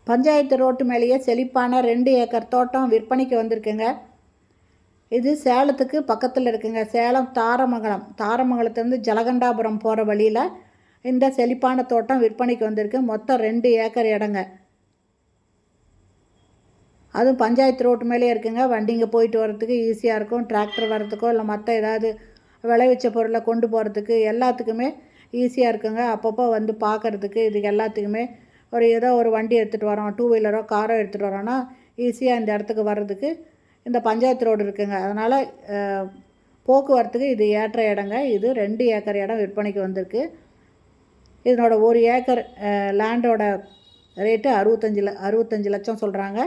Panchayat road மேலேயே செழிப்பான 2 acre தோட்டம் விற்பனைக்கு வந்திருக்குங்க. இது சேலத்துக்கு பக்கத்தில் இருக்குங்க. சேலம் தாரமங்கலத்துலேருந்து ஜலகண்டாபுரம் போகிற வழியில் இந்த செழிப்பான தோட்டம் விற்பனைக்கு வந்திருக்கு. மொத்தம் 2 ஏக்கர் இடங்க. அதுவும் பஞ்சாயத்து ரோட்டு மேலேயே இருக்குங்க. வண்டிங்க போயிட்டு வரத்துக்கு ஈஸியாக இருக்கும். டிராக்டர் வரத்துக்கோ இல்லை மற்ற ஏதாவது விளைவிச்ச பொருளை கொண்டு போகிறதுக்கு எல்லாத்துக்குமே ஈஸியாக இருக்குங்க. அப்பப்போ வந்து பார்க்குறதுக்கு இதுக்கு எல்லாத்துக்குமே ஏதோ ஒரு வண்டி எடுத்துகிட்டு வரோம், 2 வீலரோ காரோ எடுத்துகிட்டு வரோன்னா ஈஸியாக இந்த இடத்துக்கு வர்றதுக்கு இந்த பஞ்சாயத்து ரோடு இருக்குங்க. அதனால் போக்குவரத்துக்கு இது ஏற்ற இடங்க. இது 2 ஏக்கர் இடம் விற்பனைக்கு வந்திருக்கு. இதனோட 1 ஏக்கர் லேண்டோட ரேட்டு 65 லட்சம் சொல்கிறாங்க.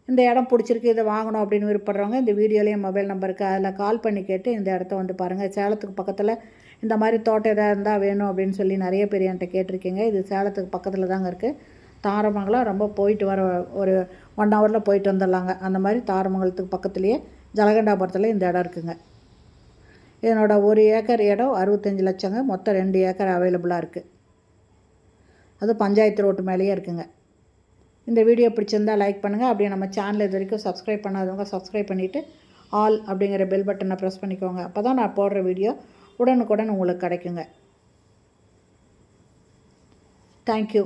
இந்த இடம் பிடிச்சிருக்கு, இதை வாங்கணும் அப்படின்னு விருப்பப்படுறவங்க இந்த வீடியோலேயும் மொபைல் நம்பருக்கு அதில் கால் பண்ணி கேட்டு இந்த இடத்த வந்து பாருங்கள். சேலத்துக்கு பக்கத்தில் இந்த மாதிரி தோட்டம் எதாவது இருந்தால் வேணும் அப்படின்னு சொல்லி நிறைய பேர் என்கிட்ட கேட்டிருக்கீங்க. இது சேலத்துக்கு பக்கத்தில் தாங்க இருக்குது. தாரமங்கலம் ரொம்ப போயிட்டு வர ஒரு 1 ஹவரில் போயிட்டு வந்துடலாங்க. அந்த மாதிரி தாரமங்கலத்துக்கு பக்கத்துலேயே ஜலகண்டாபுரத்தில் இந்த இடம் இருக்குங்க. இதனோட 1 ஏக்கர் இடம் 65 லட்சங்க. மொத்தம் 2 ஏக்கர் அவைலபிளாக இருக்குது. அது பஞ்சாயத்து ரோட்டு மேலேயே இருக்குங்க. இந்த வீடியோ பிடிச்சிருந்தால் லைக் பண்ணுங்கள். அப்படியே நம்ம சேனல் இது வரைக்கும் சப்ஸ்கிரைப் பண்ணாதவங்க சப்ஸ்கிரைப் பண்ணிவிட்டு ஆல் அப்படிங்கிற பெல் பட்டனை ப்ரெஸ் பண்ணிக்கோங்க. அப்போ தான் நான் போடுற வீடியோ உடனுக்குடன் உங்களுக்கு கிடைக்குங்க. தேங்க்யூ.